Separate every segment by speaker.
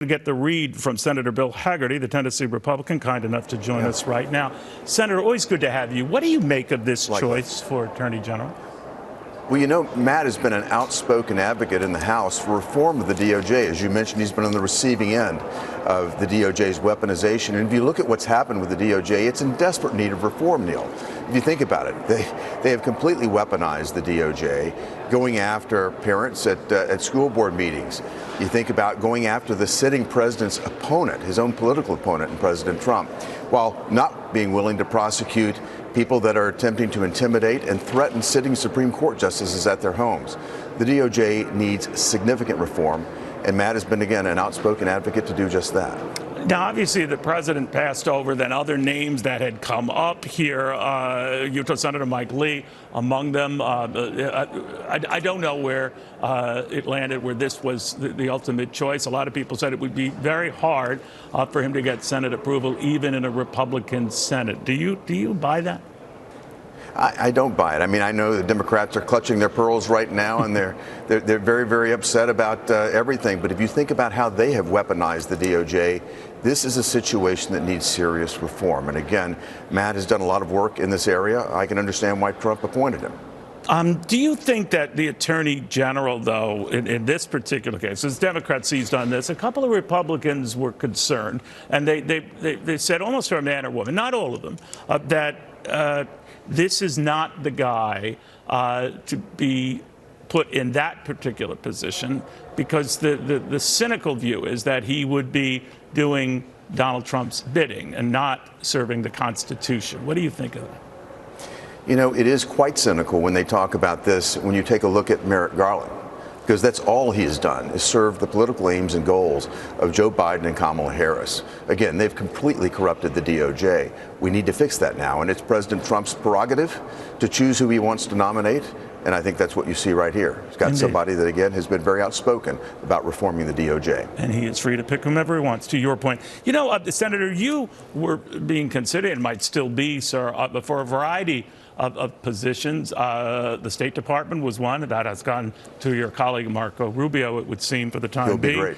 Speaker 1: to get the read from Senator Bill Hagerty, the Tennessee Republican, kind enough to join us right now. Senator, always good to have you. What do you make of this choice for Attorney General?
Speaker 2: Well, you know, Matt has been an outspoken advocate in the House for reform of the DOJ. As you mentioned, he's been on the receiving end of the DOJ's weaponization. And if you look at what's happened with the DOJ, it's in desperate need of reform, Neil. If you think about it, they have completely weaponized the DOJ, going after parents at school board meetings. You think about going after the sitting president's opponent, his own political opponent, President Trump, while not being willing to prosecute people that are attempting to intimidate and threaten sitting Supreme Court justices at their homes. The DOJ needs significant reform, and Matt has been, again, an outspoken advocate to do just that.
Speaker 1: Now, obviously, the president passed over then other names that had come up here, Utah Senator Mike Lee among them. I don't know where it landed, where this was the ultimate choice. A lot of people said it would be very hard for him to get Senate approval, even in a Republican Senate. Do you buy that?
Speaker 2: I don't buy it. I mean, I know the Democrats are clutching their pearls right now, and they're very, very upset about everything. But if you think about how they have weaponized the DOJ, this is a situation that needs serious reform. And again, Matt has done a lot of work in this area. I can understand why Trump appointed him.
Speaker 1: Do you think that the Attorney General, though, in this particular case, as Democrats seized on this, a couple of Republicans were concerned, and they said almost to a man or woman, not all of them, that this is not the guy to be put in that particular position, because the cynical view is that he would be doing Donald Trump's bidding and not serving the Constitution. What do you think of that?
Speaker 2: You know, it is quite cynical when they talk about this, when you take a look at Merrick Garland, because that's all he has done is serve the political aims and goals of Joe Biden and Kamala Harris. Again, they've completely corrupted the DOJ. We need to fix that now, and it's President Trump's prerogative to choose who he wants to nominate, and I think that's what you see right here. He's got
Speaker 1: Indeed.
Speaker 2: Somebody that, again, has been very outspoken about reforming the DOJ.
Speaker 1: And he is free to pick whomever he wants, to your point. You know, Senator, you were being considered, and might still be, sir, for a variety of positions. The State Department was one that has gone to your colleague Marco Rubio, it would seem, for the time being.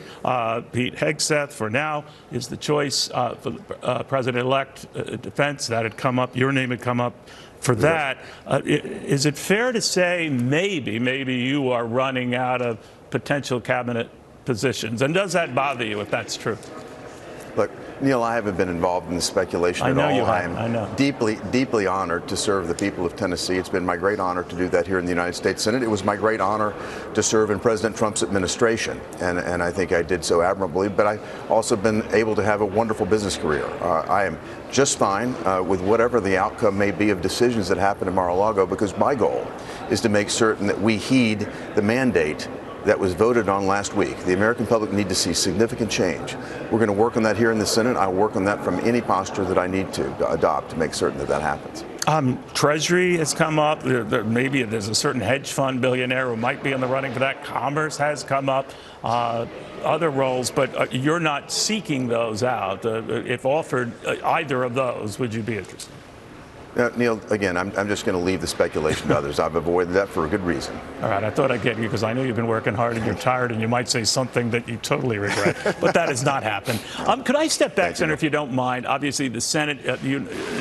Speaker 1: Pete Hegseth, for now, is the choice for the President-elect defense. That had come up. Your name had come up for that. Is it fair to say maybe you are running out of potential cabinet positions? And does that bother you if that's true?
Speaker 2: Look, Neil, I haven't been involved in the speculation at all. I am deeply honored to serve the people of Tennessee. It's been my great honor to do that here in the United States Senate. It was my great honor to serve in President Trump's administration, and I think I did so admirably. But I've also been able to have a wonderful business career. I am just fine with whatever the outcome may be of decisions that happen in Mar-a-Lago, because my goal is to make certain that we heed the mandate that was voted on last week. The American public need to see significant change. We're going to work on that here in the Senate. I'll work on that from any posture that I need to adopt to make certain that that happens.
Speaker 1: Treasury has come up. Maybe there's a certain hedge fund billionaire who might be in the running for that. Commerce has come up. Other roles, but you're not seeking those out. If offered either of those, would you be interested?
Speaker 2: Neil, again, I'm just going to leave the speculation to others. I've avoided that for a good reason.
Speaker 1: All right, I thought I'd get you because I know you've been working hard and you're tired, and you might say something that you totally regret, but that has not happened. Could I step back, Senator, if you don't mind? Obviously, the Senate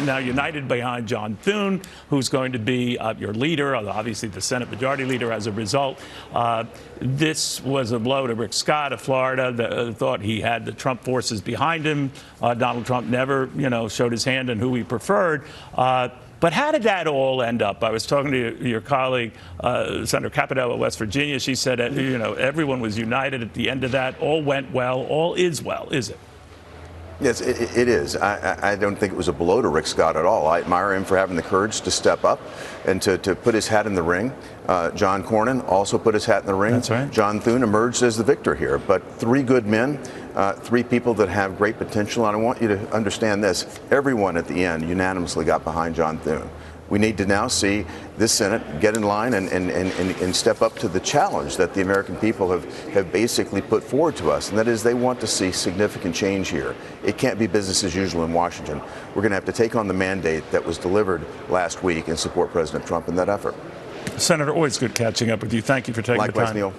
Speaker 1: now united behind John Thune, who's going to be your leader, obviously the Senate Majority Leader as a result. This was a blow to Rick Scott of Florida, that thought he had the Trump forces behind him. Donald Trump never, showed his hand on who he preferred. But how did that all end up? I was talking to your colleague, Senator Cavuto of West Virginia. She said, everyone was united at the end of that. All went well. All is well, is it?
Speaker 2: Yes, it is. I don't think it was a blow to Rick Scott at all. I admire him for having the courage to step up and to put his hat in the ring. John Cornyn also put his hat in the ring.
Speaker 1: That's right.
Speaker 2: John Thune emerged as the victor here. But three good men, three people that have great potential. And I want you to understand this. Everyone at the end unanimously got behind John Thune. We need to now see this Senate get in line and step up to the challenge that the American people have basically put forward to us, and that is they want to see significant change here. It can't be business as usual in Washington. We're going to have to take on the mandate that was delivered last week and support President Trump in that effort.
Speaker 1: Senator, always good catching up with you. Thank you for taking the time.
Speaker 2: Likewise, Neil.